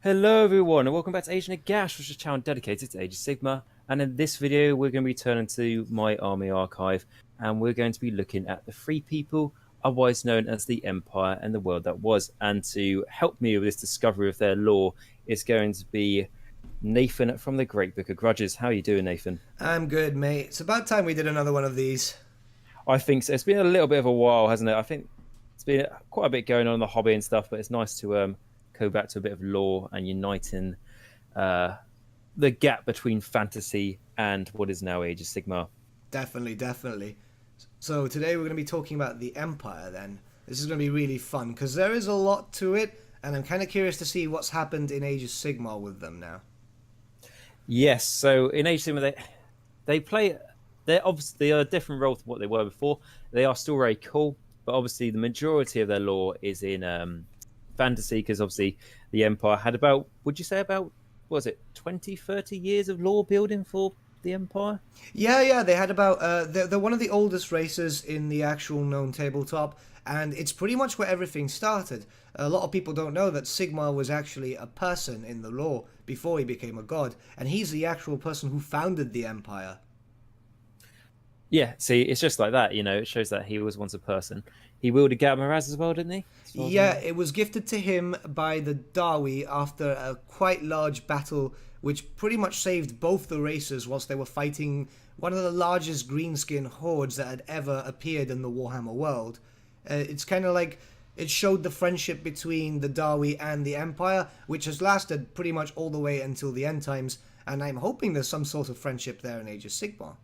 Hello everyone and welcome back to Age of Nagash, which is a channel dedicated to Age of Sigmar. And in this video, we're going to be turning to my army archive, and we're going to be looking at the Free People, otherwise known as the Empire and the world that was. And to help me with this discovery of their lore is going to be Nathan from the Great Book of Grudges. How are you doing, Nathan? I'm good, mate. It's about time we did another one of these. I think so. It's been a little bit of a while, hasn't it? I think it's been quite a bit going on in the hobby and stuff, but it's nice to go back to a bit of lore and uniting uh, the gap between fantasy and what is now Age of Sigmar. Definitely, definitely. So today we're going to be talking about the Empire then. This is going to be really fun because there is a lot to it, and I'm kind of curious to see what's happened in Age of Sigmar with them now. Yes, so in Age of Sigmar they play they're obviously a different role to what they were before. They are still very cool, but obviously the majority of their lore is in fantasy because obviously the Empire had about, would you say about, what was it, 20, 30 years of lore building for the Empire? Yeah, they had about they're one of the oldest races in the actual known tabletop, and it's pretty much where everything started. A lot of people don't know that Sigmar was actually a person in the lore before he became a god, and he's the actual person who founded the Empire. Yeah, see, it's just like that, it shows that he was once a person. He wielded Gatmaraz as well, didn't he? As far as I Yeah, know. it was gifted to him by the Dawi after a quite large battle, which pretty much saved both the races whilst they were fighting one of the largest greenskin hordes that had ever appeared in the Warhammer world. It's kind of like it showed the friendship between the Dawi and the Empire, which has lasted pretty much all the way until the end times, and I'm hoping there's some sort of friendship there in Age of Sigmar.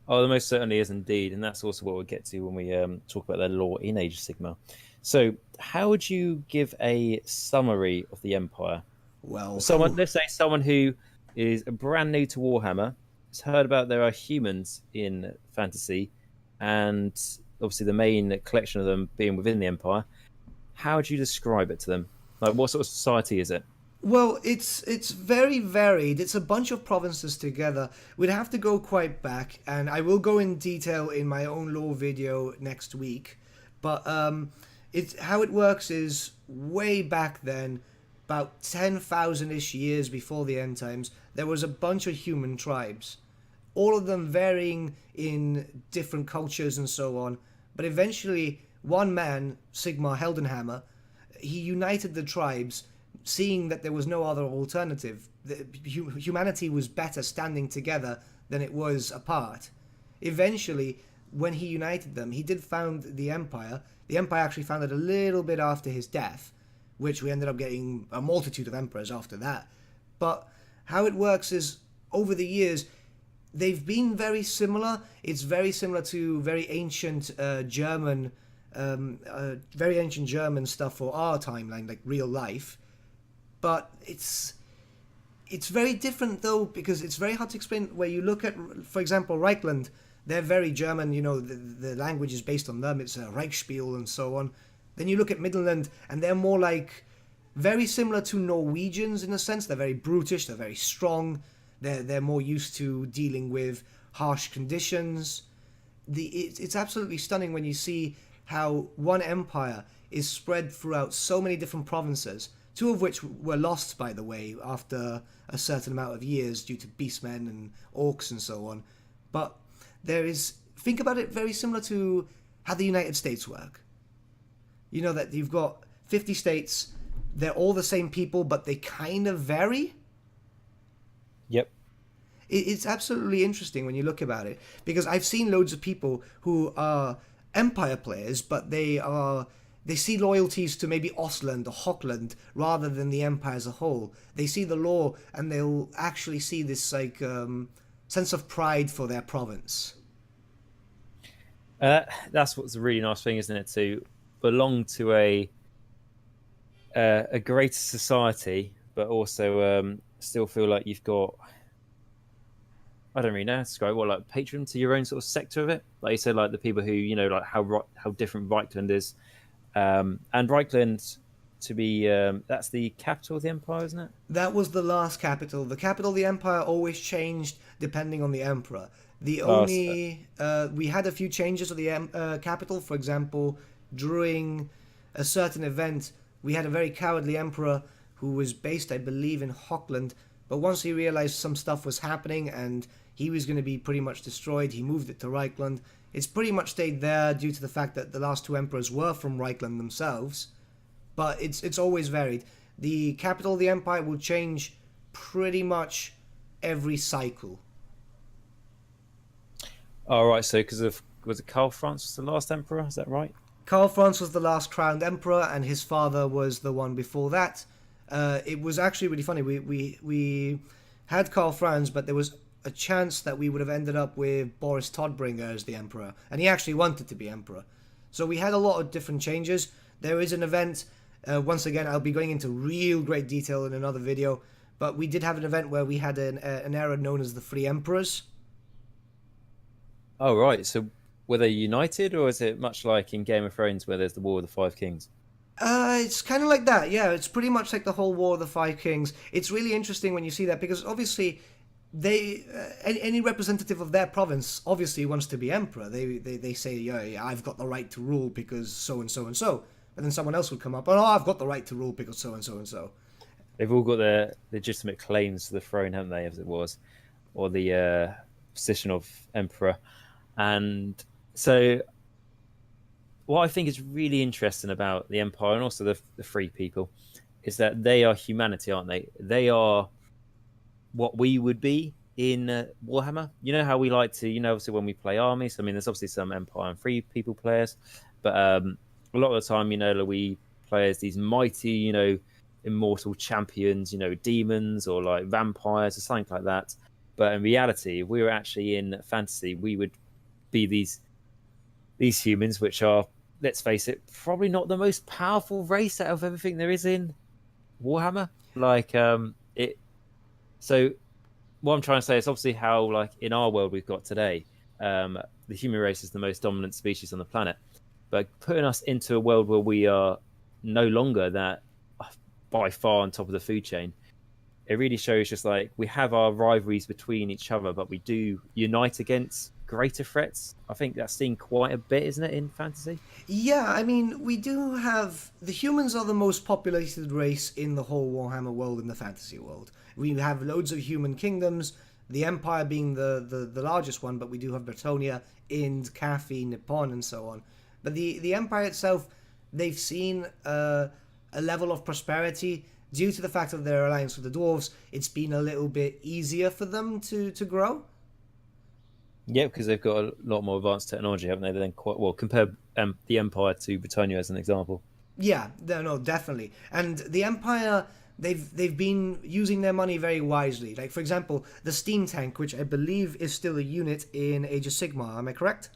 Oh, there most certainly is indeed, and that's also what we'll get to when we talk about their lore in Age of Sigmar. So, how would you give a summary of the Empire? Well, Someone, let's say, someone who is brand new to Warhammer has heard about there are humans in fantasy, and obviously the main collection of them being within the Empire. How would you describe it to them? Like, what sort of society is it? Well, it's very varied. It's a bunch of provinces together. We'd have to go quite back, and I will go in detail in my own lore video next week. But it's how it works is way back then, about 10,000-ish years before the end times, there was a bunch of human tribes, all of them varying in different cultures and so on. But eventually, one man, Sigmar Heldenhammer, he united the tribes, seeing that there was no other alternative. Humanity was better standing together than it was apart. Eventually, when he united them, he did found the Empire. The Empire actually founded a little bit after his death, which we ended up getting a multitude of emperors after that. But how it works is, over the years, they've been very similar. It's very similar to very ancient German stuff for our timeline, like real life. But it's very different though, because it's very hard to explain. Where you look at, for example, Reichland, they're very German. The language is based on them. It's a Reichsspiel and so on. Then you look at Midland, and they're more like very similar to Norwegians in a sense. They're very brutish. They're very strong. They're more used to dealing with harsh conditions. It's absolutely stunning when you see how one empire is spread throughout so many different provinces, two of which were lost, by the way, after a certain amount of years due to beastmen and orcs and so on. But think about it very similar to how the United States work. You know that you've got 50 states, they're all the same people, but they kind of vary. Yep. It's absolutely interesting when you look about it, because I've seen loads of people who are Empire players, but they see loyalties to maybe Ostland or Hochland rather than the Empire as a whole. They see the lore and they'll actually see this like sense of pride for their province. That's what's a really nice thing, isn't it? To belong to a greater society, but also still feel like you've got, I don't really know how to describe what, like patron to your own sort of sector of it. Like you said, like the people who, like how different Reichland is. And Reichland, to be, that's the capital of the empire, isn't it? That was the last capital. The capital of the empire always changed depending on the emperor. The Oh, only we had a few changes of the capital. For example, during a certain event, we had a very cowardly emperor who was based, I believe, in Hockland. But once he realized some stuff was happening and he was going to be pretty much destroyed, he moved it to Reichland. It's pretty much stayed there due to the fact that the last two emperors were from Reichland themselves. But it's always varied. The capital of the empire will change pretty much every cycle. All right, so because of was it Karl Franz was the last emperor? Is that right? Karl Franz was the last crowned emperor, and his father was the one before that. It was actually really funny. We had Karl Franz, but there was a chance that we would have ended up with Boris Todbringer as the emperor, and he actually wanted to be emperor. So we had a lot of different changes. There is an event. Once again, I'll be going into real great detail in another video, but we did have an event where we had an era known as the Three Emperors. Oh, right. So were they united, or is it much like in Game of Thrones where there's the War of the Five Kings? It's kind of like that, yeah. It's pretty much like the whole War of the Five Kings. It's really interesting when you see that because obviously they any representative of their province obviously wants to be emperor. They say, yeah, I've got the right to rule because so and so and so. But then someone else would come up, oh, I've got the right to rule because so and so and so. They've all got their legitimate claims to the throne, haven't they, as it was, or the position of emperor. And so what I think is really interesting about the empire and also the free people is that they are humanity, aren't they? They are what we would be in Warhammer. You know how we like to, obviously when we play armies, I mean, there's obviously some empire and free people players, but a lot of the time, we play as these mighty, immortal champions, demons or like vampires or something like that. But in reality, if we were actually in fantasy, we would be these humans, which are, let's face it, probably not the most powerful race out of everything there is in Warhammer. So what I'm trying to say is obviously how, like, in our world we've got today, the human race is the most dominant species on the planet. But putting us into a world where we are no longer that by far on top of the food chain, it really shows just like we have our rivalries between each other, but we do unite against greater threats. I think that's seen quite a bit, isn't it, in fantasy? Yeah, I mean, we do have... The humans are the most populated race in the whole Warhammer world, in the fantasy world. We have loads of human kingdoms, the Empire being the largest one, but we do have Bretonia, Ind, Cathay, Nippon, and so on. But the Empire itself, they've seen a level of prosperity due to the fact of their alliance with the dwarves. It's been a little bit easier for them to grow. Yeah, because they've got a lot more advanced technology, haven't they? Then quite well compare the Empire to Bretonia as an example. Yeah, no, definitely. And the Empire, they've been using their money very wisely. Like, for example, the steam tank, which I believe is still a unit in Age of Sigmar. Am I correct?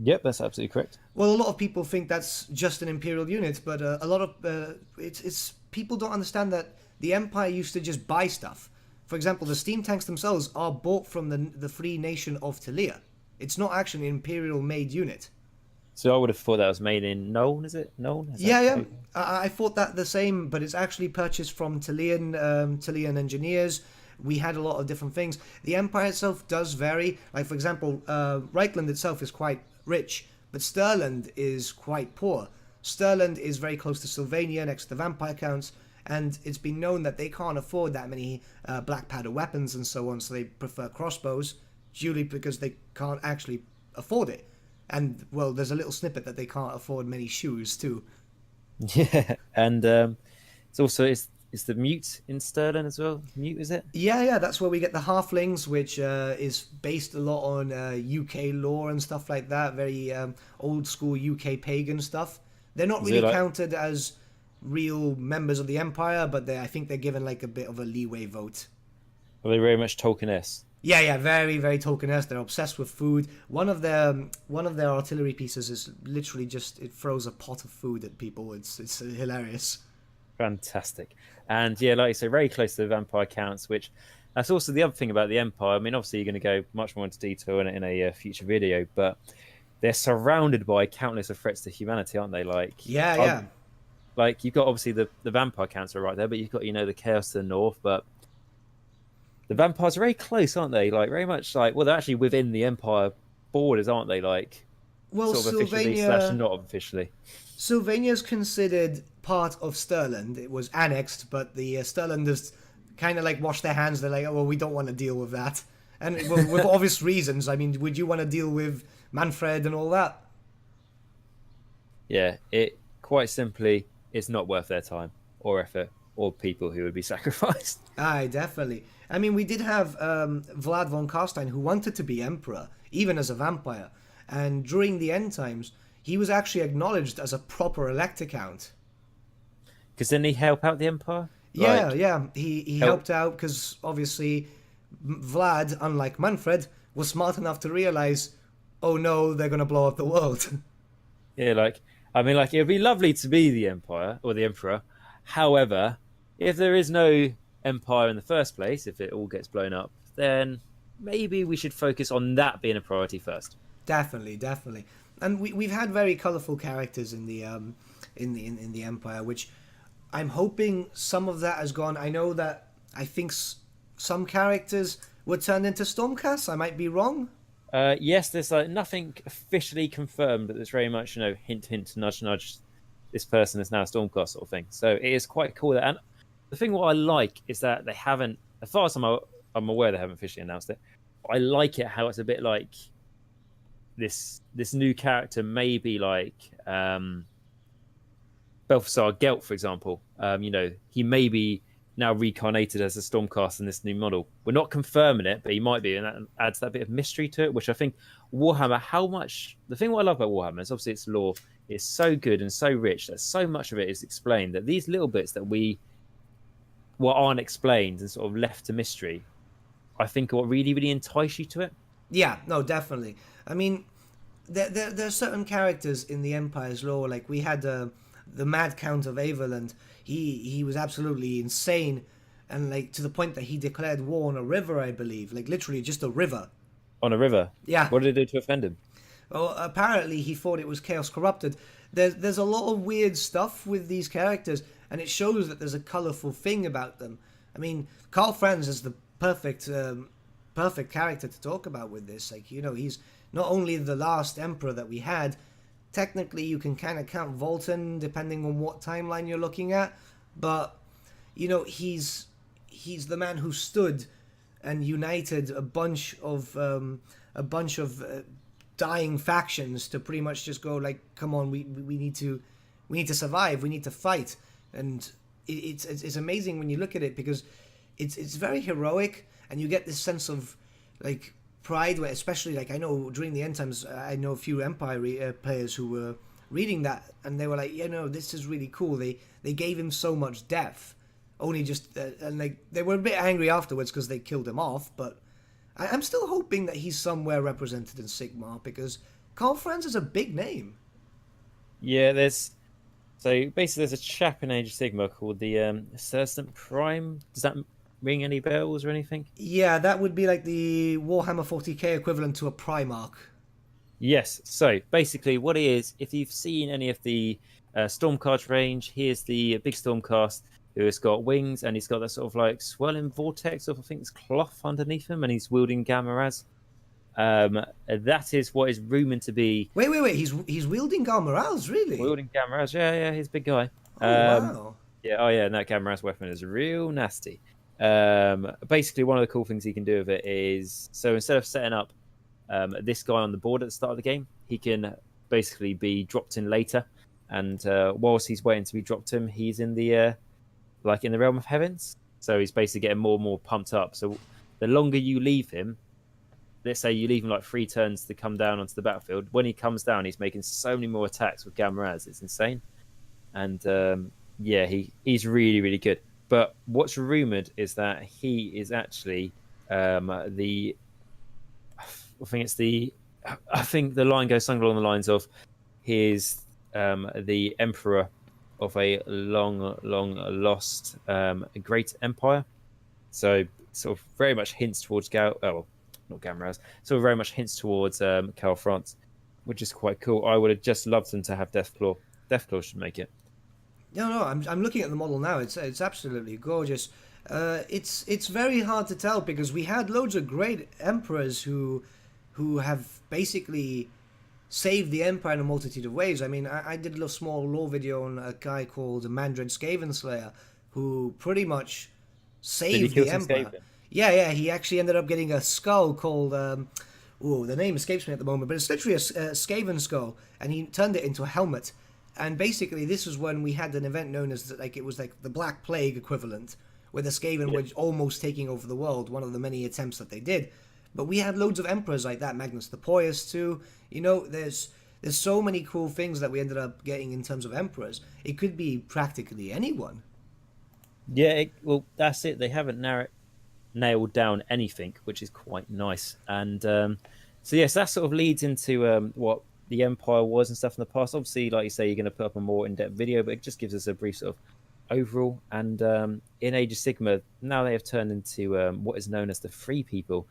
Yep, that's absolutely correct. Well, a lot of people think that's just an Imperial unit, but a lot of it's people don't understand that the Empire used to just buy stuff. For example, the steam tanks themselves are bought from the free nation of Talia. It's not actually an Imperial-made unit. So I would have thought that was made in Nuln, is it? Nuln? Yeah. I thought that the same, but it's actually purchased from Talian engineers. We had a lot of different things. The Empire itself does vary. Like, for example, Reichland itself is quite rich, but Stirland is quite poor. Stirland is very close to Sylvania, next to the Vampire Counts, and it's been known that they can't afford that many black powder weapons and so on, so they prefer crossbows, purely because they can't actually afford it. And, well, there's a little snippet that they can't afford many shoes, too. Yeah, and it's also it's the mute in Stirling as well. Mute, is it? Yeah, that's where we get the halflings, which is based a lot on UK lore and stuff like that. Very old school UK pagan stuff. They're not really counted as real members of the Empire, but I think they're given like a bit of a leeway vote. Are they very much Tolkien-esque? Yeah, very, very Tolkien-esque. They're obsessed with food. One of their artillery pieces is literally just, it throws a pot of food at people. It's hilarious. Fantastic. And yeah, like you say, very close to the Vampire Counts, which that's also the other thing about the Empire. I mean, obviously you're going to go much more into detail in a future video, but they're surrounded by countless of threats to humanity, aren't they? Like, yeah. Like, you've got obviously the Vampire Counts are right there, but you've got, the Chaos to the north, but the vampires are very close, aren't they? Like, very much like, well, they're actually within the Empire borders, aren't they? Like, Well, sort of officially slash not officially. Sylvania's considered part of Stirland. It was annexed, but the Stirlanders kind of like washed their hands. They're like, oh, well, we don't want to deal with that, and well, with obvious reasons. I mean, would you want to deal with Manfred and all that? Yeah, it quite simply is not worth their time or effort or people who would be sacrificed. Aye, definitely. I mean, we did have Vlad von Carstein who wanted to be emperor, even as a vampire. And during the end times, he was actually acknowledged as a proper elector count. Because then he help out the empire, Yeah, like yeah. He help. helped out because obviously Vlad, unlike Manfred, was smart enough to realize, oh no, they're going to blow up the world. Yeah, like I mean, like it would be lovely to be the empire or the emperor. However, if there is no empire in the first place, if it all gets blown up, then maybe we should focus on that being a priority first. Definitely, definitely. And we've had very colourful characters in the in the Empire, which I'm hoping some of that has gone. I know that I think some characters were turned into Stormcasts. I might be wrong. Yes, there's like nothing officially confirmed, but there's very much hint, hint, nudge, nudge. This person is now a Stormcast sort of thing. So it is quite cool. And the thing what I like is that they haven't, as far as I'm aware, they haven't officially announced it. But I like it how it's a bit like this new character, maybe like Balthasar Gelt, for example. He may be now reincarnated as a Stormcast in this new model. We're not confirming it, but he might be, and that adds that bit of mystery to it, which I think Warhammer, the thing what I love about Warhammer is obviously its lore is so good and so rich that so much of it is explained, that these little bits that what aren't explained and sort of left to mystery, I think are what really, really entice you to it. Yeah, no, definitely. I mean, there are certain characters in the Empire's lore. Like we had the Mad Count of Averland. He was absolutely insane, and like to the point that he declared war on a river, I believe, like literally just a river. On a river. Yeah. What did it do to offend him? Well, apparently he thought it was Chaos Corrupted. There's a lot of weird stuff with these characters, and it shows that there's a colourful thing about them. I mean, Karl Franz is the perfect character to talk about with this. Like, he's not only the last emperor that we had. Technically, you can kind of count Volton depending on what timeline you're looking at, but he's the man who stood and united a bunch of dying factions to pretty much just go like, come on, we need to survive, we need to fight, and it's amazing when you look at it because it's very heroic, and you get this sense of like pride, where especially like I know during the end times, I know a few Empire players who were reading that and they were like, this is really cool. They gave him so much depth, only just and like they were a bit angry afterwards because they killed him off, but I'm still hoping that he's somewhere represented in Sigmar because Karl Franz is a big name. Yeah, there's a chap in Age of Sigmar called the Assistant Prime. Does that ring any bells or anything? Yeah, that would be like the Warhammer 40k equivalent to a Primarch. Yes. So basically, what it is, if you've seen any of the Stormcast range, here's the big Stormcast who has got wings and he's got that sort of like swirling vortex of, I think it's cloth underneath him, and he's wielding Gamma Raz. That is what is rumored to be. Wait! He's wielding Galmaraz, really? Wielding Gamma Raz, yeah, he's a big guy. Wow. Yeah, and that Gamma Raz weapon is real nasty. Basically, one of the cool things he can do with it is, so instead of setting up this guy on the board at the start of the game, he can basically be dropped in later, and whilst he's waiting to be dropped in, he's in the in the realm of heavens. So he's basically getting more and more pumped up. So the longer you leave him, let's say you leave him like 3 turns to come down onto the battlefield, when he comes down, he's making so many more attacks with Gamma Raz. It's insane. And he's really, really good. But what's rumored is that he is actually I think the line goes something along the lines of he's the emperor of a long lost great empire. So sort of very much hints towards not Gamraz. So very much hints towards Karl Franz, which is quite cool. I would have just loved them to have Deathclaw. Deathclaw should make it. No, I'm looking at the model now. It's absolutely gorgeous. It's very hard to tell because we had loads of great emperors who have basically saved the Empire in a multitude of ways. I mean, I did a little small lore video on a guy called Mandred Skaven Slayer, who pretty much Did he saved kill the some Empire. Skaven? Yeah, he actually ended up getting a skull called. Oh, the name escapes me at the moment, but it's literally a Skaven skull, and he turned it into a helmet. And basically, this was when we had an event known as like it was like the Black Plague equivalent, where the Skaven Yeah. were almost taking over the world. One of the many attempts that they did. But we had loads of emperors like that, Magnus the Pious too. You know, there's so many cool things that we ended up getting in terms of emperors. It could be practically anyone. Yeah, well, that's it. They haven't nailed down anything, which is quite nice. And so, yes, that sort of leads into what the Empire was and stuff in the past. Obviously, like you say, you're going to put up a more in depth video, but it just gives us a brief sort of overall. And in Age of Sigmar, now they have turned into what is known as the Free People,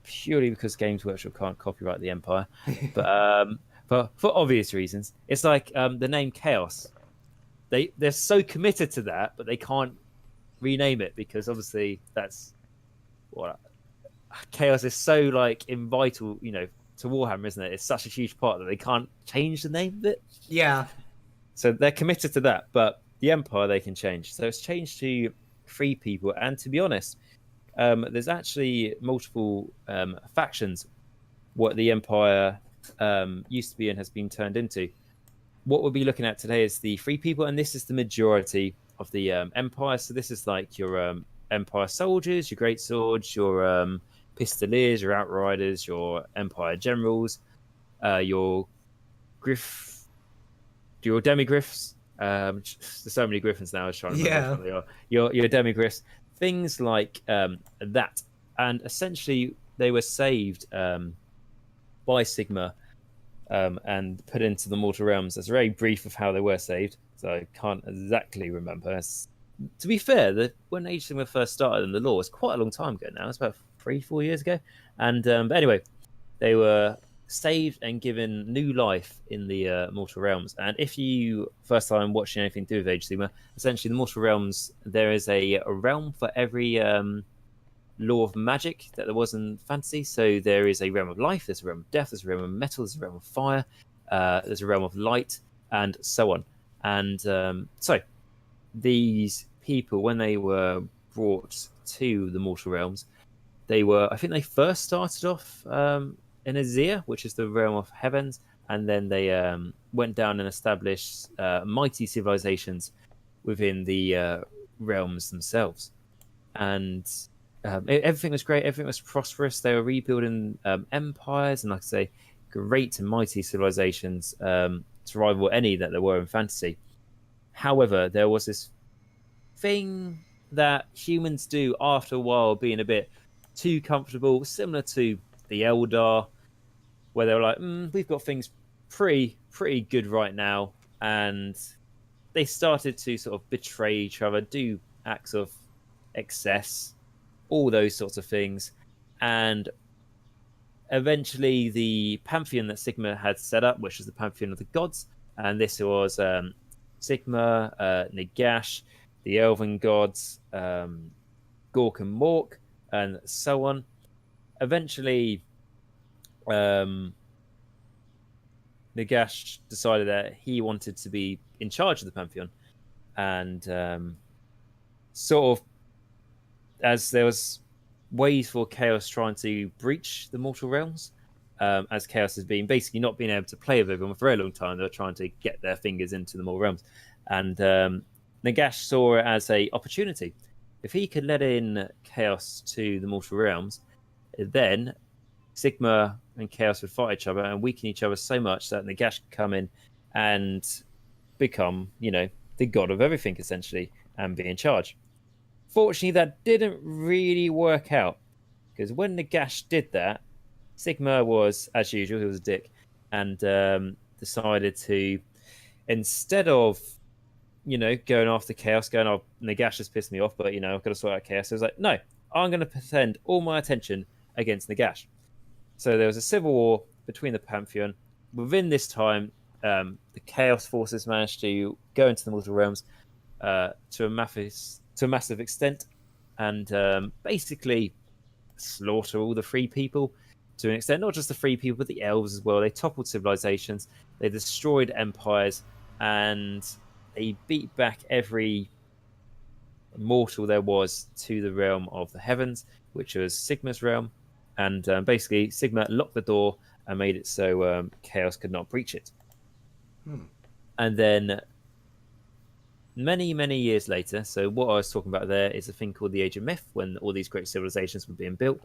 purely because Games Workshop can't copyright the Empire. But for obvious reasons, it's like the name Chaos. They're so committed to that, but they can't rename it because obviously that's what chaos is so like vital, to Warhammer, isn't it? It's such a huge part that they can't change the name of it. Yeah, So they're committed to that, but the Empire they can change. So it's changed to Free People, and to be honest, there's actually multiple factions. What the Empire used to be and has been turned into. What we'll be looking at today is the Free People, and this is the majority of the Empire. So this is like your Empire soldiers, your great swords, your pistoliers, your outriders, your Empire generals, your griff, your demigriffs. There's so many griffins now. I was trying to remember which yeah. one they are. Your demigriffs, things like that, and essentially they were saved by Sigmar and put into the mortal realms. That's very brief of how they were saved, so I can't exactly remember. To be fair, when Age of Sigmar first started in the lore, it's quite a long time ago now. It's about 3-4 years ago. And but anyway, they were saved and given new life in the mortal realms. And if you first time watching anything to do with Age of Sigmar, essentially the mortal realms, there is a realm for every law of magic that there was in fantasy. So there is a realm of life, there's a realm of death, there's a realm of metal, there's a realm of fire, there's a realm of light, and so on. And so these people, when they were brought to the mortal realms, I think they first started off in Azir, which is the realm of heavens, and then they went down and established mighty civilizations within the realms themselves. And everything was great. Everything was prosperous. They were rebuilding empires and, like I say, great and mighty civilizations to rival any that there were in fantasy. However, there was this thing that humans do after a while, being a bit too comfortable, similar to the Eldar, where they were like, "We've got things pretty good right now," and they started to sort of betray each other, do acts of excess, all those sorts of things. And eventually, the pantheon that Sigmar had set up, which is the pantheon of the gods, and this was Sigmar, Nagash, the elven gods, Gork and Mork, and so on. Eventually, Nagash decided that he wanted to be in charge of the pantheon, and sort of, as there was ways for Chaos trying to breach the mortal realms, as Chaos has been basically not being able to play with everyone for a very long time. They were trying to get their fingers into the mortal realms, and Nagash saw it as a opportunity. If he could let in Chaos to the mortal realms, then Sigmar and Chaos would fight each other and weaken each other so much that Nagash could come in and become, the god of everything essentially and be in charge. Fortunately, that didn't really work out because when Nagash did that, Sigmar was, as usual, he was a dick and decided to, instead of, going after Chaos, going, oh, Nagash has pissed me off, but, I've got to sort out Chaos. I was like, no, I'm going to send all my attention against Nagash. So there was a civil war between the Pantheon. Within this time, the Chaos forces managed to go into the mortal realms to a massive extent, and basically slaughter all the free people. to an extent, not just the free people, but the elves as well. They toppled civilizations, they destroyed empires, and they beat back every mortal there was to the realm of the heavens, which was Sigmar's realm. And basically, Sigmar locked the door and made it so chaos could not breach it. And then many years later, so what I was talking about there is a thing called the Age of Myth, when all these great civilizations were being built,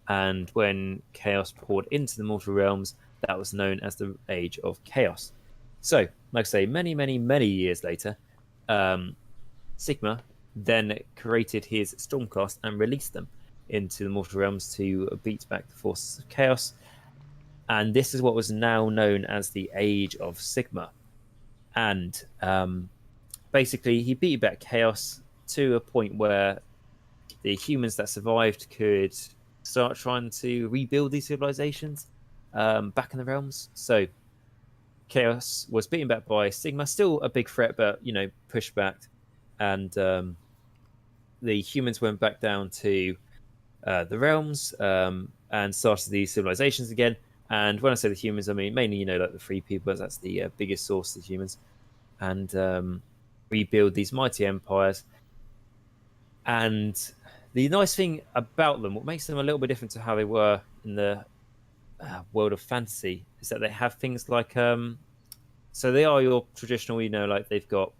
and when chaos poured into the mortal realms, that was known as the Age of Chaos. So, like I say, many years later, Sigmar then created his Stormcast and released them into the mortal realms to beat back the forces of chaos. And this is what was now known as the Age of Sigmar. And basically, he beat back chaos to a point where the humans that survived could start trying to rebuild these civilizations back in the realms. So chaos was beaten back by Sigmar, still a big threat, but pushed back, and the humans went back down to the realms and started these civilizations again. And when I say the humans, I mean mainly like the free people, that's the biggest source of humans, and rebuild these mighty empires. And the nice thing about them, what makes them a little bit different to how they were in the world of fantasy, is that they have things like so they are your traditional, like they've got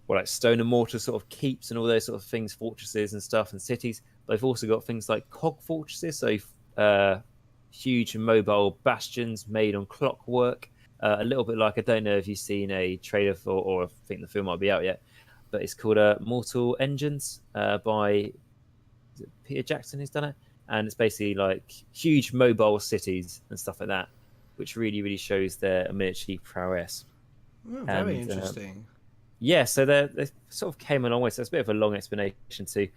like stone and mortar sort of keeps and all those sort of things, fortresses and stuff, and cities. But they've also got things like cog fortresses, so huge mobile bastions made on clockwork. A little bit like, I don't know if you've seen a trailer for, or I think the film might be out yet, but it's called Mortal Engines by Peter Jackson, who's done it. And it's basically like huge mobile cities and stuff like that, which really shows their military prowess. Oh, very interesting. Yeah, so they sort of came a long way. So it's a bit of a long explanation to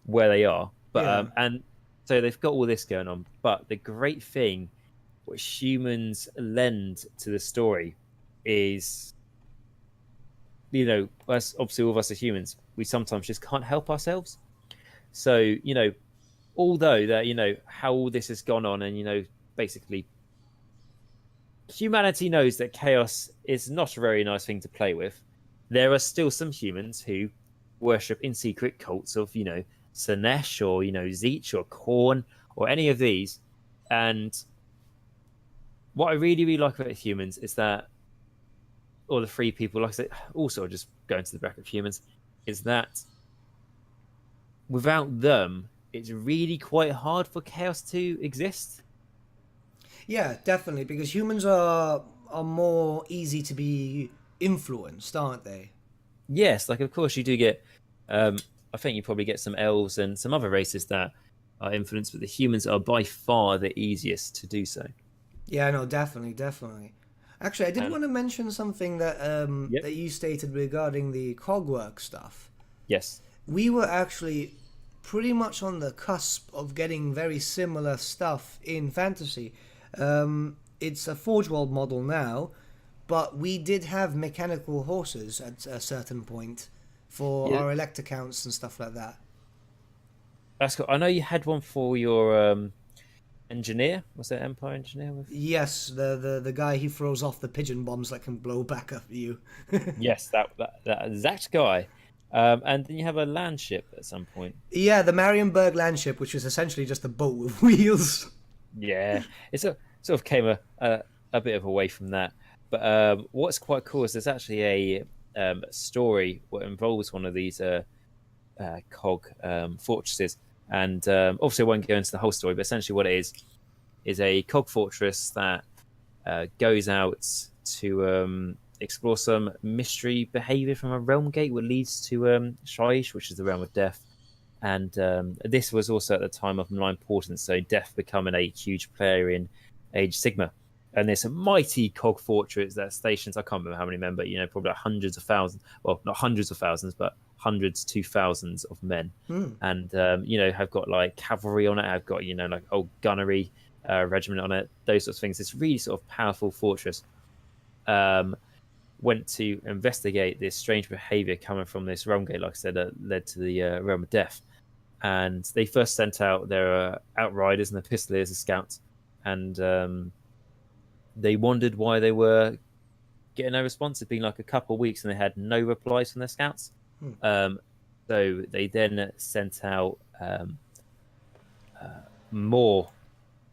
where they are. But and so they've got all this going on. But the great thing what humans lend to the story is, us, obviously all of us are humans, we sometimes just can't help ourselves. So, although that, how all this has gone on, and, basically humanity knows that chaos is not a very nice thing to play with, there are still some humans who worship in secret cults of, Slanesh or, Zeech or Khorne or any of these. And what I really like about humans is that, or the free people, like I said, also just going to the bracket of humans, is that without them, it's really quite hard for chaos to exist. Yeah, definitely, because humans are more easy to be influenced, aren't they? Yes, like of course you do get. I think you probably get some elves and some other races that are influenced, but the humans are by far the easiest to do so. Yeah, no, definitely. Actually, I did And want to mention something that yep, that you stated regarding the cogwork stuff. yes, We were actually pretty much on the cusp of getting very similar stuff in fantasy. It's a Forge World model now, but we did have mechanical horses at a certain point for yeah, our elect accounts and stuff like that. that's cool. I know you had one for your engineer. Was that Empire engineer with? Yes, the guy he throws off the pigeon bombs that can blow back at you. Yes, that exact guy. And then you have a land ship at some point. Yeah, the Marienburg landship, which is essentially just a boat with wheels. Yeah, sort of came a bit of away from that. But what's quite cool is there's actually a story what involves one of these cog fortresses, and obviously I won't go into the whole story, but essentially what it is a cog fortress that goes out to explore some mystery behavior from a realm gate, what leads to Shaiish, which is the realm of death. And this was also at the time of malign importance, so death becoming a huge player in Age Sigmar. And there's a mighty cog fortress that stations, I can't remember how many men, but probably like hundreds of thousands, well, not hundreds of thousands, but hundreds to thousands of men. And have got like cavalry on it, have got like old gunnery regiment on it, those sorts of things. It's really sort of powerful fortress. Went to investigate this strange behavior coming from this realm gate, like I said, that led to the realm of death. And they first sent out their outriders and the pistoliers as scouts, and they wondered why they were getting no response. It'd been like a couple of weeks, and they had no replies from their scouts. Hmm. Um, so they then sent out more.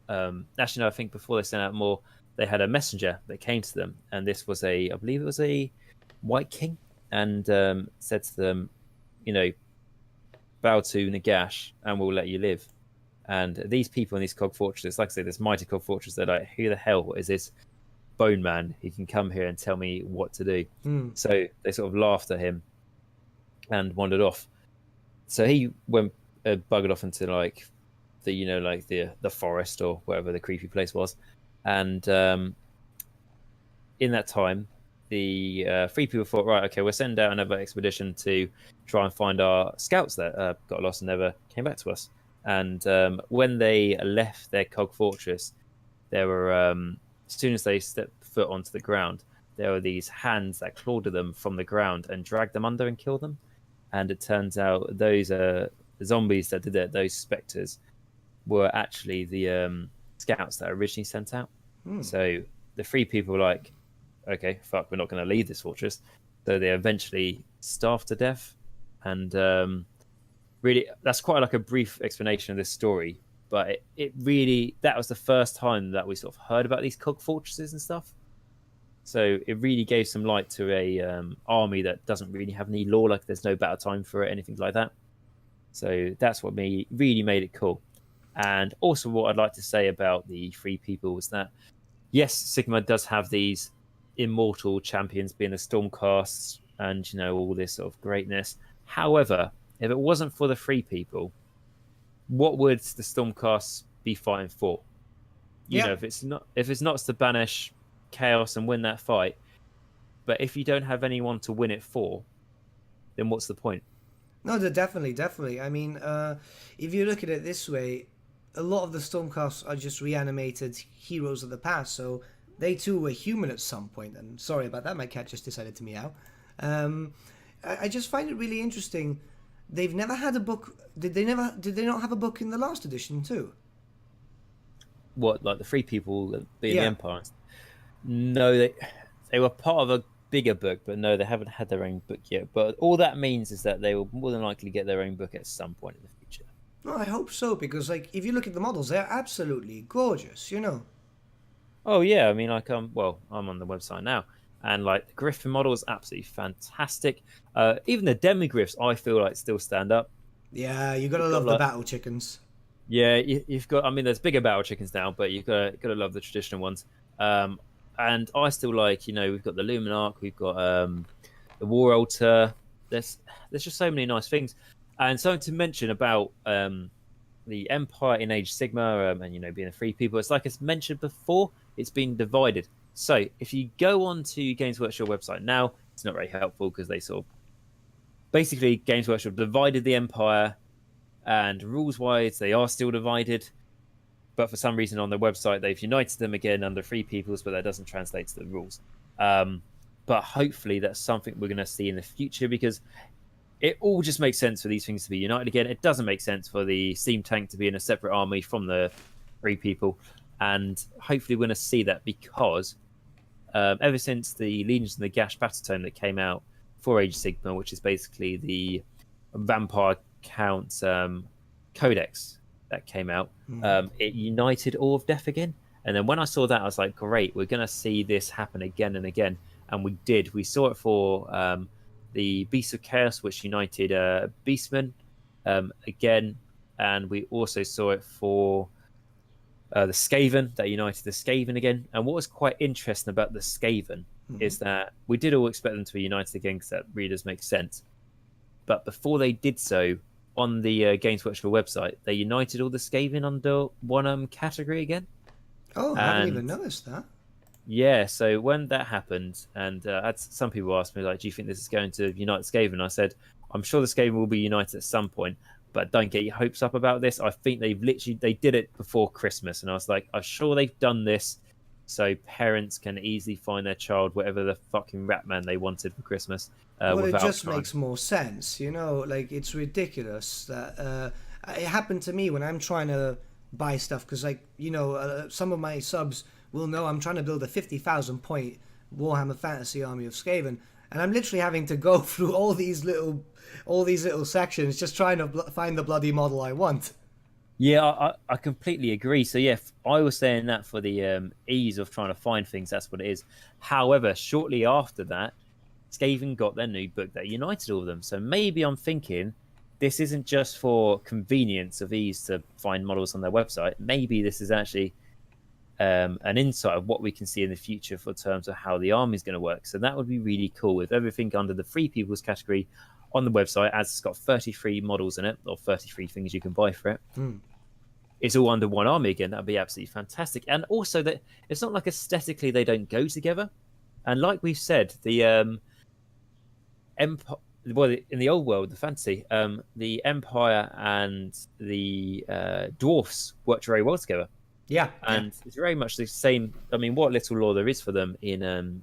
Actually, no, I think before they sent out more, they had a messenger that came to them, and this was I believe it was a White King, and said to them, you know, bow to Nagash, and we'll let you live. And these people in these cog fortresses, like I say, this mighty cog fortress, they're like, who the hell is this bone man? He can come here and tell me what to do. Hmm. So they sort of laughed at him and wandered off. So he went buggered off into like the forest or wherever the creepy place was, and in that time, the three people thought, right, okay, we'll send out another expedition to try and find our scouts that got lost and never came back to us. And when they left their cog fortress, there were as soon as they stepped foot onto the ground, there were these hands that clawed at them from the ground and dragged them under and killed them. And it turns out those zombies that did it, those specters, were actually the scouts that were originally sent out. Hmm. So the three people were like, okay, fuck, we're not going to leave this fortress. So they eventually starved to death. And really, that's quite like a brief explanation of this story. But it really, that was the first time that we sort of heard about these cog fortresses and stuff. So it really gave some light to a army that doesn't really have any law, like there's no battle time for it, anything like that. So that's what really made it cool. And also, what I'd like to say about the Free People was that, yes, Sigmar does have these immortal champions being the Stormcasts and, all this sort of greatness. However, if it wasn't for the Free People, what would the Stormcasts be fighting for? Yeah. If it's not to banish chaos and win that fight, but if you don't have anyone to win it for, then what's the point? No, definitely. I mean, if you look at it this way, a lot of the Stormcasts are just reanimated heroes of the past, so they too were human at some point. And sorry about that, my cat just decided to meow. I just find it really interesting. They've never had a book. Did they not have a book in the last edition too? What, like the Free People being Yeah. the Empire? No, they were part of a bigger book, but no, they haven't had their own book yet. But all that means is that they will more than likely get their own book at some point in the future. No, I hope so, because if you look at the models, they're absolutely gorgeous. Oh yeah, I mean, like I'm on the website now, and like the Griffin model is absolutely fantastic. Even the demigriffs, I feel like still stand up. Yeah, you gotta You've love got, the like, battle chickens. yeah, you've got. I mean, there's bigger battle chickens now, but you've got to love the traditional ones. And I still like, we've got the Luminarch, we've got the War Altar. There's just so many nice things, and something to mention about the Empire in Age Sigma, and being a Free People. It's like it's mentioned before. It's been divided. So if you go on to Games Workshop website now, it's not very helpful because they sort of basically Games Workshop divided the Empire, and rules wise they are still divided. But for some reason on their website they've united them again under Free Peoples, but that doesn't translate to the rules. But hopefully that's something we're going to see in the future, because it all just makes sense for these things to be united again. It doesn't make sense for the Steam Tank to be in a separate army from the Free People, and hopefully we're going to see that, because ever since the Legions and the Gash Battletome that came out for Age of Sigma, which is basically the Vampire Count Codex that came out, it united all of Death again. And then when I saw that, I was like, great, we're going to see this happen again and again. And we did. We saw it for the Beasts of Chaos, which united Beastmen again. And we also saw it for the Skaven, that united the Skaven again. And what was quite interesting about the Skaven is that we did all expect them to be united again, because that really does make sense. But before they did so, on the Games Workshop website, they united all the Skaven under one category again. Oh, I haven't even noticed that. Yeah, so when that happened, and some people asked me, like, do you think this is going to unite the Skaven? I said, I'm sure the Skaven will be united at some point, but don't get your hopes up about this. I think they did it before Christmas, and I was like, I'm sure they've done this so parents can easily find their child whatever the fucking Ratman they wanted for Christmas. Well, it just trying. makes more sense, like it's ridiculous that it happened to me when I'm trying to buy stuff because, like, some of my subs will know I'm trying to build a 50,000 point Warhammer Fantasy army of Skaven, and I'm literally having to go through all these little sections just trying to find the bloody model I want. Yeah, I completely agree. So yeah, I was saying that for the ease of trying to find things, that's what it is. However, shortly after that, Skaven got their new book that united all of them. So maybe I'm thinking this isn't just for convenience of ease to find models on their website. Maybe this is actually an insight of what we can see in the future for terms of how the army is going to work. So that would be really cool if everything under the free people's category on the website, as it's got 33 models in it, or 33 things you can buy for it, it's all under one army again. That'd be absolutely fantastic. And also that it's not like aesthetically they don't go together. And like we've said, the Empire, well, in the old world, the fantasy, the Empire and the dwarfs worked very well together. Yeah, and it's very much the same. I mean, what little lore there is for them in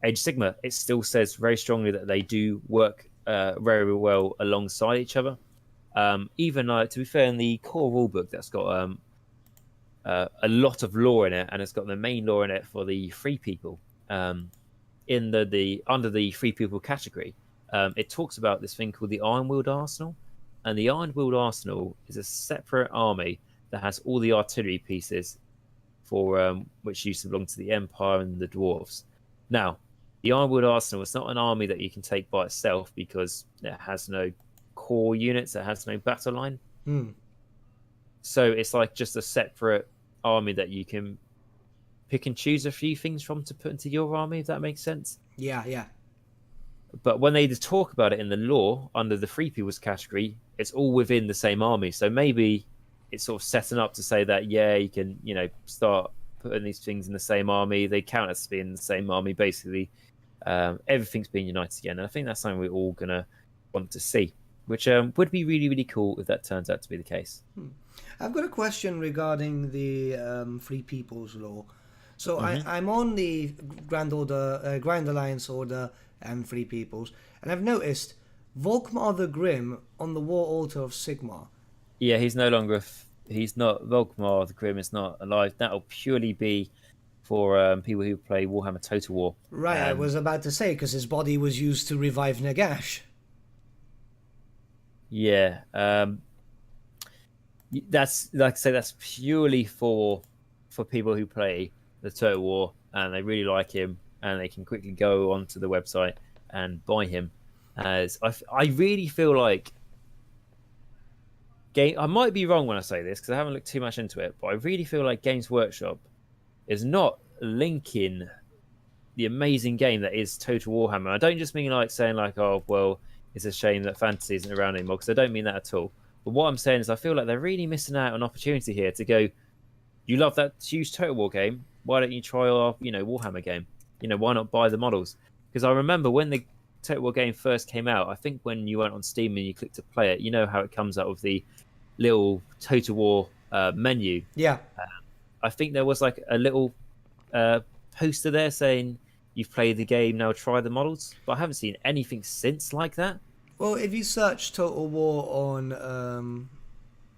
Age of Sigmar, it still says very strongly that they do work very well alongside each other. Even to be fair, in the core rulebook, that's got a lot of lore in it, and it's got the main lore in it for the free people. In the under the free people category, it talks about this thing called the Ironwheel Arsenal, and the Ironwheel Arsenal is a separate army that has all the artillery pieces for which used to belong to the Empire and the dwarves. Now, the Ironwood Arsenal is not an army that you can take by itself because it has no core units, it has no battle line. So it's like just a separate army that you can pick and choose a few things from to put into your army, if that makes sense. Yeah. But when they talk about it in the lore under the free people's category, it's all within the same army. So maybe it's sort of setting up to say that, yeah, you can, start putting these things in the same army. They count as being in the same army, basically. Everything's being united again. And I think that's something we're all going to want to see, which would be really, really cool if that turns out to be the case. I've got a question regarding the Free People's Law. So I'm on the Grand Alliance Order and Free People's, and I've noticed Volkmar the Grim on the War Altar of Sigmar. Yeah, he's no longer. He's not. Volkmar the Grim is not alive. That'll purely be for people who play Warhammer Total War. Right, I was about to say, because his body was used to revive Nagash. Yeah, that's like I say. That's purely for people who play the Total War and they really like him, and they can quickly go onto the website and buy him. As I really feel like. I might be wrong when I say this because I haven't looked too much into it, but I really feel like Games Workshop is not linking the amazing game that is Total Warhammer. I don't just mean like saying like, oh, well, it's a shame that fantasy isn't around anymore, because I don't mean that at all. But what I'm saying is I feel like they're really missing out on an opportunity here to go, you love that huge Total War game, why don't you try our Warhammer game? Why not buy the models? Because I remember when the Total War game first came out, I think when you went on Steam and you clicked to play it, you know how it comes up with the little Total War menu. Yeah. I think there was like a little poster there saying you've played the game, now try the models. But I haven't seen anything since like that. Well, if you search Total War on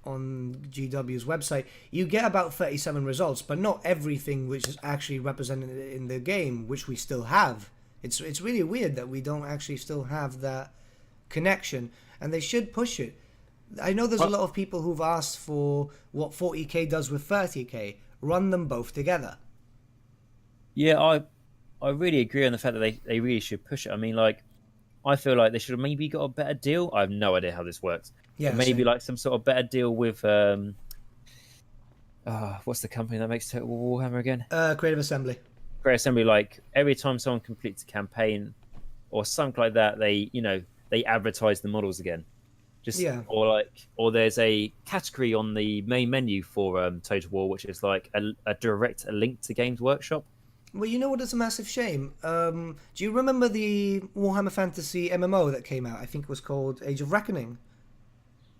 GW's website, you get about 37 results, but not everything which is actually represented in the game, which we still have. It's really weird that we don't actually still have that connection, and they should push it. I know there's a lot of people who've asked for what 40k does with 30k. Run them both together. Yeah, I really agree on the fact that they really should push it. I mean, like, I feel like they should have maybe got a better deal. I have no idea how this works. Yeah, maybe same. Like some sort of better deal with what's the company that makes Total War Warhammer again? Creative Assembly. Creative Assembly. Like every time someone completes a campaign or something like that, they advertise the models again. Or there's a category on the main menu for Total War, which is like a direct link to Games Workshop. Well, you know what is a massive shame? Do you remember the Warhammer Fantasy MMO that came out? I think it was called Age of Reckoning.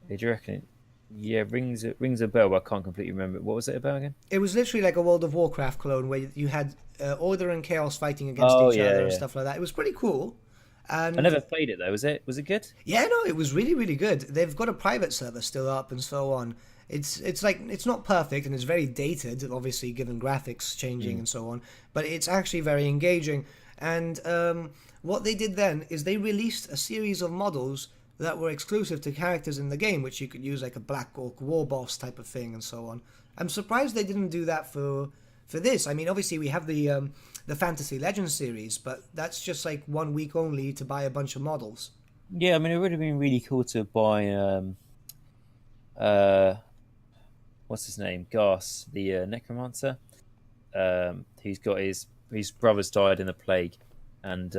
Age of Reckoning? Yeah, rings a bell, but I can't completely remember it. What was it about again? It was literally like a World of Warcraft clone where you had Order and Chaos fighting against each other and stuff like that. It was pretty cool. And I never played it though. Was it good? Yeah, no, it was really, really good. They've got a private server still up and so on. It's like it's not perfect and it's very dated, obviously given graphics changing Mm. and so on, but it's actually very engaging. And what they did then is they released a series of models that were exclusive to characters in the game, which you could use like a Black Orc War Boss type of thing and so on. I'm surprised they didn't do that for this. I mean, obviously we have the Fantasy Legends series, but that's just like 1 week only to buy a bunch of models. Yeah, I mean, it would have been really cool to buy uh, what's his name, Gas, the necromancer, who's got his brothers died in the plague, and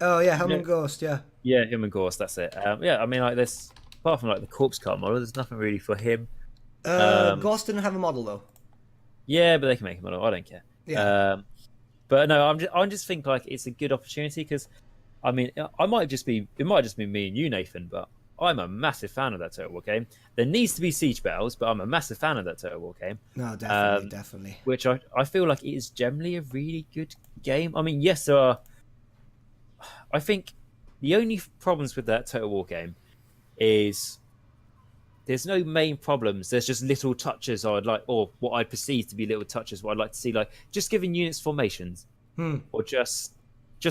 Oh yeah, you know, Helman Ghost, yeah. yeah, him and Gorse, that's it. Yeah, I mean, like this, apart from like the corpse cart model, there's nothing really for him. Um, Ghost didn't have a model though. yeah, but they can make a model. I don't care. Yeah. But no, I'm just think like it's a good opportunity because, I mean, it might just be me and you, Nathan, but I'm a massive fan of that Total War game. There needs to be siege battles, but I'm a massive fan of that Total War game. No, definitely, Um, definitely. which I feel like it is generally a really good game. I mean, yes, there are. I think the only problems with that Total War game is there's no main problems. There's just little touches I'd like, or what I perceive to be little touches. What I'd like to see, like just giving units formations, Hmm. or just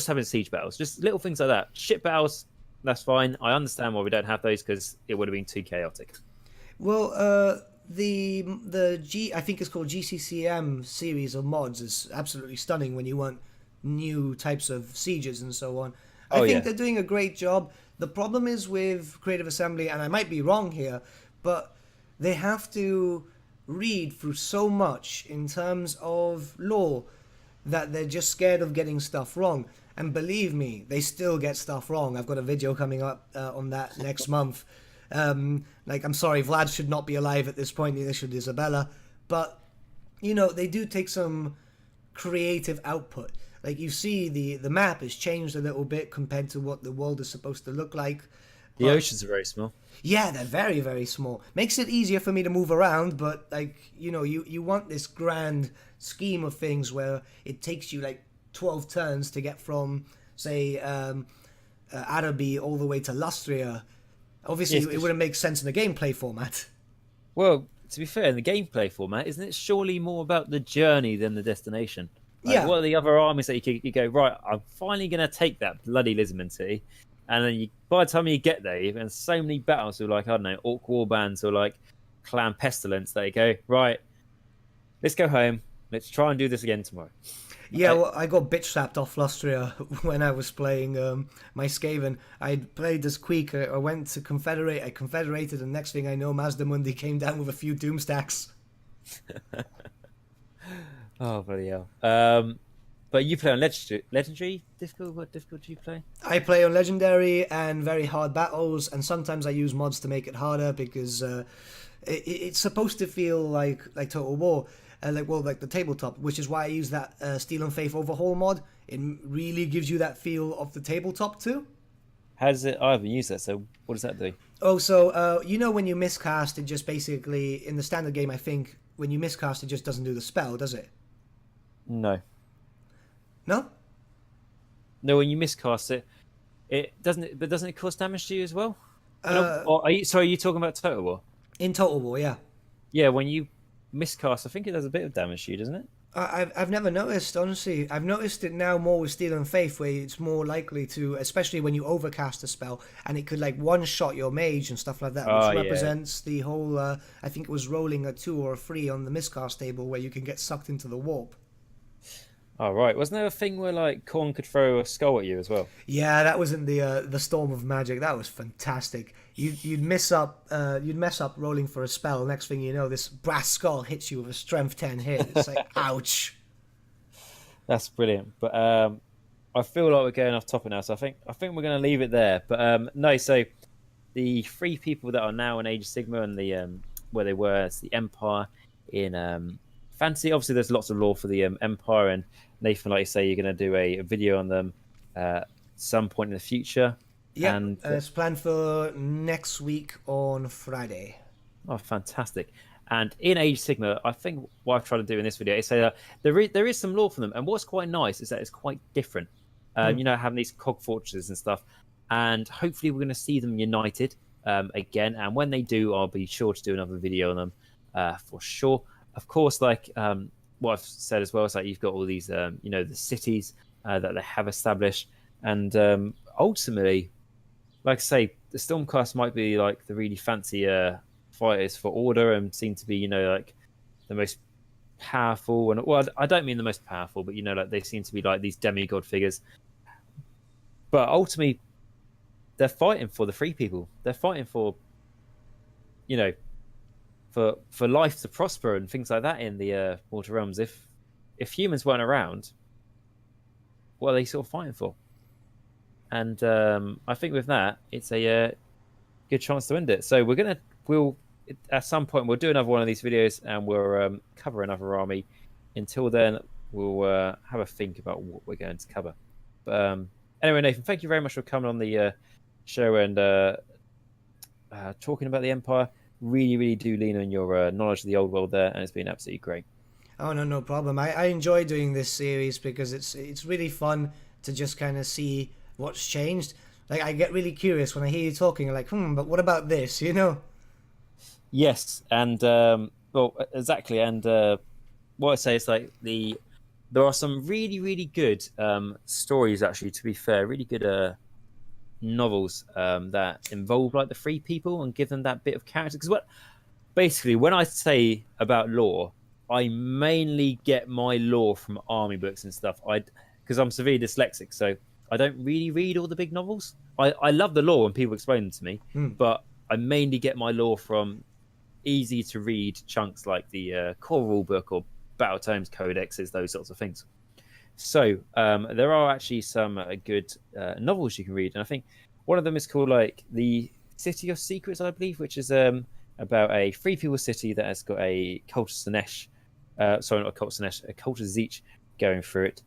having siege battles, just little things like that. Ship battles, that's fine. I understand why we don't have those because it would have been too chaotic. Well, I think it's called GCCM series of mods is absolutely stunning when you want new types of sieges and so on. I Oh think yeah, they're doing a great job. The problem is with Creative Assembly, and I might be wrong here, but they have to read through so much in terms of lore that they're just scared of getting stuff wrong. And believe me, they still get stuff wrong. I've got a video coming up on that next month. Like, I'm sorry, Vlad should not be alive at this point, neither should Isabella. But, they do take some creative output. Like, you see the map has changed a little bit compared to what the world is supposed to look like. the But oceans are very small. yeah, they're very, very small. Makes it easier for me to move around, but like, you want this grand scheme of things where it takes you like 12 turns to get from, say, Araby all the way to Lustria. Obviously, Yes, it wouldn't make sense in the gameplay format. well, to be fair, in the gameplay format, isn't it surely more about the journey than the destination? Like, Yeah, what are the other armies that you go, right, I'm finally going to take that bloody Lisbon city. And then by the time you get there, you've had so many battles with, like, I don't know, Orc Warbands or, like, Clan Pestilence that you go, right, let's go home. Let's try and do this again tomorrow. yeah. Well, I got bitch slapped off Lustria when I was playing my Skaven. I played this Queek. I went to Confederate. I confederated, and next thing I know, Mazda Mundi came down with a few doom stacks. Oh, bloody hell. But you play on legendary difficult? What difficult do you play? I play on legendary and very hard battles, and sometimes I use mods to make it harder because it's supposed to feel like Total War, like the tabletop, which is why I use that Steel and Faith Overhaul mod. It really gives you that feel of the tabletop too. How does it? I haven't used that, so what does that do? Oh, so when you miscast, it just basically in the standard game, I think when you miscast, it just doesn't do the spell, does it? No. No. No, when you miscast it, it doesn't. But doesn't it cause damage to you as well? Uh, Or are you? Sorry, are you talking about Total War? in Total War, yeah. Yeah, when you miscast, I think it does a bit of damage to you, doesn't it? I've never noticed, honestly. I've noticed it now more with Steel and Faith, where it's more likely to, especially when you overcast a spell, and it could like one shot your mage and stuff like that, which Oh yeah. represents the whole. I think it was rolling a 2 or a 3 on the miscast table, where you can get sucked into the warp. Oh right. Wasn't there a thing where like Korn could throw a skull at you as well? Yeah, that was in the Storm of Magic. That was fantastic. You'd mess up rolling for a spell. Next thing you know, this brass skull hits you with a strength 10 hit. It's like ouch. That's brilliant. But I feel like we're going off topic now, so I think we're going to leave it there. But no, so the three people that are now in Age of Sigmar and the where they were, it's the Empire in Fantasy. Obviously, there's lots of lore for the Empire, and Nathan, like you say, you're going to do a video on them some point in the future. Yeah, And it's planned for next week on Friday. oh, fantastic! And in Age of Sigmar, I think what I've tried to do in this video is say that there is some lore for them, and what's quite nice is that it's quite different. Having these cog fortresses and stuff, and hopefully we're going to see them united again. And when they do, I'll be sure to do another video on them for sure. Of course, like what I've said as well is like you've got all these, the cities that they have established, and ultimately, like I say, the Stormcast might be like the really fancy fighters for Order and seem to be, like the most powerful. And well, I don't mean the most powerful, but like they seem to be like these demigod figures. But ultimately, they're fighting for the free people. They're fighting for, you know, for life to prosper and things like that in the Mortal Realms. If humans weren't around, what are they sort of fighting for? And I think with that, it's a good chance to end it. So we'll at some point we'll do another one of these videos and we'll cover another army. Until then, we'll have a think about what we're going to cover. But anyway, Nathan, thank you very much for coming on the show and talking about the Empire. Really, really do lean on your knowledge of the old world there, and it's been absolutely great. Oh no problem. I enjoy doing this series because it's really fun to just kind of see what's changed. Like I get really curious when I hear you talking. I'm like, but what about this? Yes, and well, exactly. And what I say is like there are some really, really good stories. Actually, to be fair, really good novels that involve like the free people and give them that bit of character. Because basically, when I say about lore, I mainly get my lore from army books and stuff. Because I'm severely dyslexic, so I don't really read all the big novels. I love the lore when people explain them to me, but I mainly get my lore from easy to read chunks like the core rule book or battle tomes, codexes, those sorts of things. So there are actually some good novels you can read, and I think one of them is called like the City of Secrets, I believe, which is about a free people city that has got a cult of Sinesh, sorry, not a cult of Sinesh, a cult of Zeech going through it.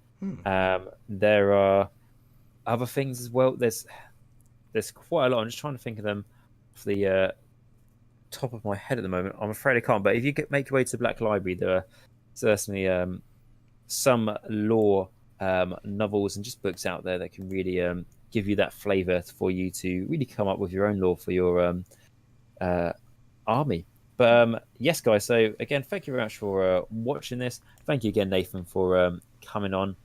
There are other things as well. There's quite a lot. I'm just trying to think of them off the top of my head at the moment. I'm afraid I can't. But if you make your way to the Black Library, there are certainly some lore novels and just books out there that can really give you that flavor for you to really come up with your own lore for your army. But yes, guys. So again, thank you very much for watching this. Thank you again, Nathan, for coming on.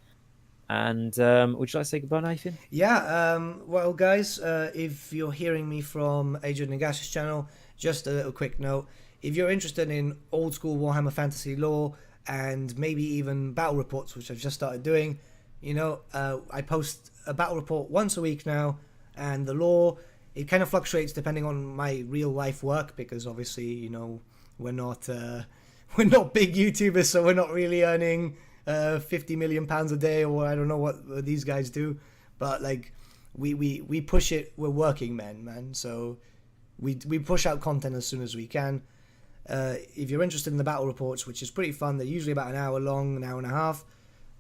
And would you like to say goodbye, Nathan? Yeah, well, guys, if you're hearing me from Agent Nagash's channel, just a little quick note. If you're interested in old school Warhammer Fantasy lore and maybe even battle reports, which I've just started doing, I post a battle report once a week now, and the lore, it kind of fluctuates depending on my real life work because obviously, we're not big YouTubers, so we're not really earning 50 million pounds a day, or I don't know what these guys do, but like we push it. We're working men, man. So we push out content as soon as we can. If you're interested in the battle reports, which is pretty fun, they're usually about an hour long, an hour and a half.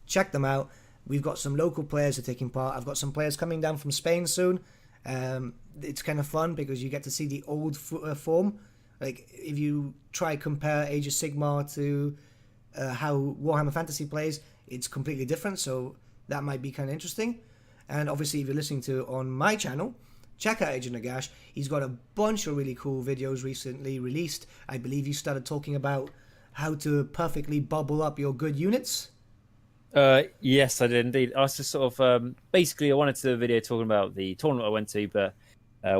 Check them out. We've got some local players who are taking part. I've got some players coming down from Spain soon. It's kind of fun because you get to see the old form. Like if you try compare Age of Sigmar to how Warhammer Fantasy plays, it's completely different, so that might be kind of interesting. And obviously, if you're listening to on my channel, check out Agent Nagash. He's got a bunch of really cool videos recently released. I believe he started talking about how to perfectly bubble up your good units. Yes, I did indeed. I was just sort of basically I wanted to do a video talking about the tournament I went to, but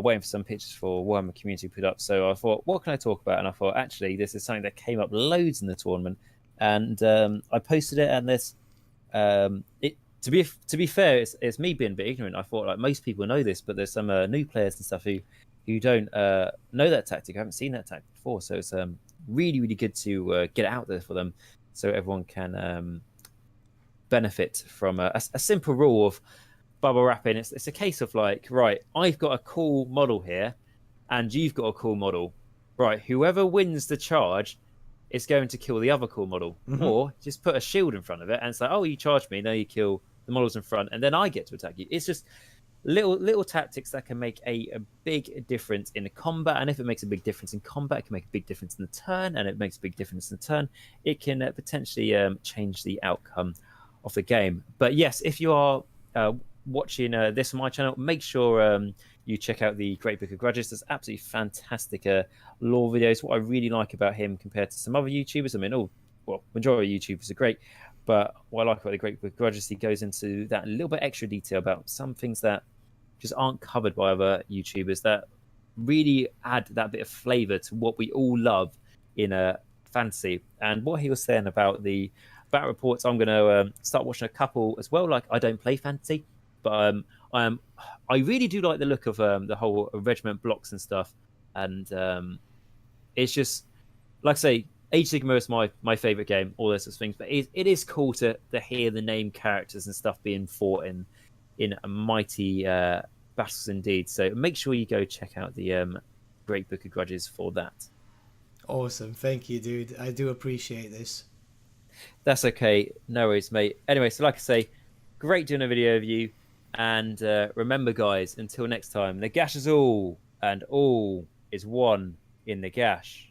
waiting for some pictures for Warhammer community put up. So I thought, what can I talk about? And I thought, actually, this is something that came up loads in the tournament. And I posted it, and this to be fair, it's me being a bit ignorant. I thought like most people know this, but there's some new players and stuff who don't know that tactic. I haven't seen that tactic before, so it's really really good to get it out there for them, so everyone can benefit from a simple rule of bubble wrapping. It's a case of like, right, I've got a cool model here, and you've got a cool model, right? Whoever wins the charge is going to kill the other cool model, or just put a shield in front of it and say, "Oh, you charged me, now you kill the models in front, and then I get to attack you." It's just little tactics that can make a big difference in the combat, and if it makes a big difference in combat, it can make a big difference in the turn, and it makes a big difference in the turn, it can potentially change the outcome of the game. But yes, if you are watching this on my channel, make sure you check out the Great Book of Grudges. There's absolutely fantastic lore videos. What I really like about him compared to some other YouTubers, I mean, well, majority of YouTubers are great, but what I like about the Great Book of Grudges, he goes into that little bit extra detail about some things that just aren't covered by other YouTubers that really add that bit of flavor to what we all love in a fantasy. And what he was saying about the battle reports, I'm going to start watching a couple as well. Like, I don't play fantasy, but I really do like the look of the whole regiment blocks and stuff. And it's just, like I say, Age of Sigmar is my favorite game, all those sorts of things. But it is cool to hear the name characters and stuff being fought in a mighty battles indeed. So make sure you go check out the Great Book of Grudges for that. Awesome. Thank you, dude. I do appreciate this. That's okay. No worries, mate. Anyway, so like I say, great doing a video of you. And remember, guys, until next time, the gash is all, and all is one in the gash.